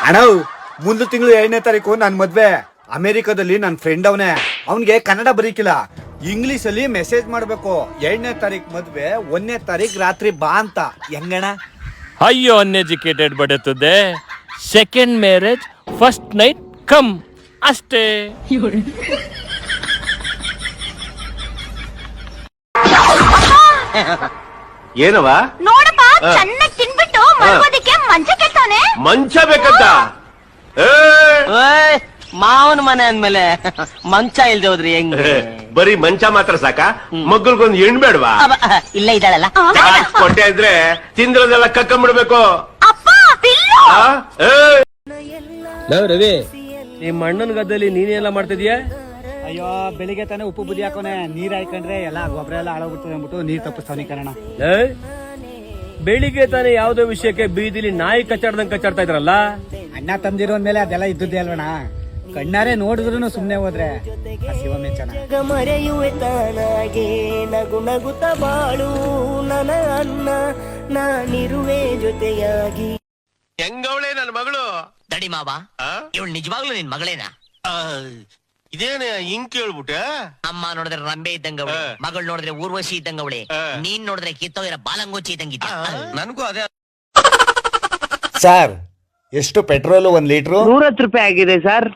ಅಣ್ಣ ಮುಂದಿನ ತಿಂಗಳು 2ನೇ ತಾರೀಕು ನನ್ ಮದ್ವೆ. ಅಮೆರಿಕದಲ್ಲಿ ನನ್ ಫ್ರೆಂಡ್ ಅವನೇ, ಅವನ್ಗೆ ಕನ್ನಡ ಬರೀಕಿಲ್ಲ, ಇಂಗ್ಲಿಷ್ ಅಲ್ಲಿ ಮೆಸೇಜ್ ಮಾಡ್ಬೇಕು. 2ನೇ ತಾರೀಕು ಮದ್ವೆ, 1ನೇ ತಾರೀಕು ರಾತ್ರಿ ಬಾ ಅಂತ. ಹೆಂಗಣ? ಅಯ್ಯೋ ಅನ್ಎಜುಕೇಟೆಡ್ ಬಡತದೆ. ಸೆಕೆಂಡ್ ಮ್ಯಾರೇಜ್ ಫಸ್ಟ್ ನೈಟ್ ಕಮ್ ಅಷ್ಟೇ. ಏನವ ನೋಡಪ್ಪ ಚೆನ್ನಾಗಿ ತಿನ್ಬಿಟ್ಟು ಮಲ್ಗೋದಿಕ್ಕೆ ಮಂಚ ಕೆತ್ತವನೆ. ಮಂಚ ಬೇಕಂತ? ಮಾವನ ಮನೆ ಅಂದ್ಮೇಲೆ ಮಂಚ ಇಲ್ದೆ ಹೋದ್ರಿ ಹೆಂಗೆ? ಬರೀ ಮಂಚ ಮಾತ್ರ ಸಾಕ? ಮಗ್ಗಲ್ಗೊಂದು ಹೆಣ್ ಬೇಡವಾ? ಇಲ್ಲ ಇದ್ದಾಳಲ್ಲ, ಕೊಟ್ಟೆ ಇದ್ರೆ ತಿಂದ್ರದೆಲ್ಲ ಕಕ್ಕಂಬಿಡ್ಬೇಕು. ಅಪ್ಪ ಬಿಲ್ಲು. ರವಿ, ನಿಮ್ಮ ಅಣ್ಣನ ಗದ್ದೆಯಲ್ಲಿ ನೀನೆಲ್ಲ ಮಾಡ್ತಿದ್ಯಾ? ಅಯ್ಯೋ ಬೆಳಿಗ್ಗೆ ತಾನೇ ಉಪ್ಪು ಬುದ್ಧಿ ಹಾಕೋನೆ, ನೀರ್ ಹಾಕೊಂಡ್ರೆ ಎಲ್ಲ ಗೊಬ್ಬರ ಎಲ್ಲ ಹಾಳಾಗ್ಬಿಡ್ತದೆ ಅಂದ್ಬಿಟ್ಟು ನೀರ್ ತಪ್ಪಿಸ್ತಾನೆ ಕಣ. ಬೆಳಿಗ್ಗೆ ತಾನೇ ಯಾವ್ದೋ ವಿಷಯಕ್ಕೆ ಬೀದಿಲಿ ನಾಯಿ ಕಚ್ಚಾಡ್ದಂಗ್ ಕಚ್ಚಾಡ್ತಾ ಇದ್ರಲ್ಲ? ಅಣ್ಣ ತಂದಿರೋ ಮೇಲೆ ಅದೆಲ್ಲ ಇದ್ದದ್ದೇ ಅಲ್ವಣ. ಕಣ್ಣಾರೆ ನೋಡಿದ್ರು ಸುಮ್ನೆ ಹೋದ್ರೆ ಶಿವ ಮೆಚ್ಚನ. ಮರೆಯುವೆ ತಾನಾಗೆ ನಗು ನಗುತ್ತ ಬಾಳು ನನ್ನ ಅನ್ನ, ನಾನಿರುವೆ ಜೊತೆಯಾಗಿ. ಹೆಂಗವಳೆ ನನ್ ಮಗಳು? ದಡಿ ಮಾವ, ಇವಳು ನಿಜವಾಗ್ಲೂ ನಿನ್ ಮಗಳೇನಾ? ಇದೇನ ಹಿಂಗ್ ಕೇಳ್ಬಿಟ್ಟೆ? ಅಮ್ಮ ನೋಡಿದ್ರೆ ರಂಬೆ ಇದ್ದಂಗವಳೆ, ಮಗಳು ನೋಡಿದ್ರೆ ಊರ್ವಶಿ ಇದ್ದಂಗವಳೆ, ನೀನ್ ನೋಡಿದ್ರೆ ಕಿತ್ತೋಗಿರೋ ಬಾಲಂಗೋಚಿ ಇದ್ದಂಗಿದ್ದ. ನನ್ಗೂ ಅದೇ. ಸರ್ ಎಷ್ಟು ಪೆಟ್ರೋಲ್ 1 ಲೀಟ್ರು? 110 ರೂಪಾಯಿ ಆಗಿದೆ ಸರ್.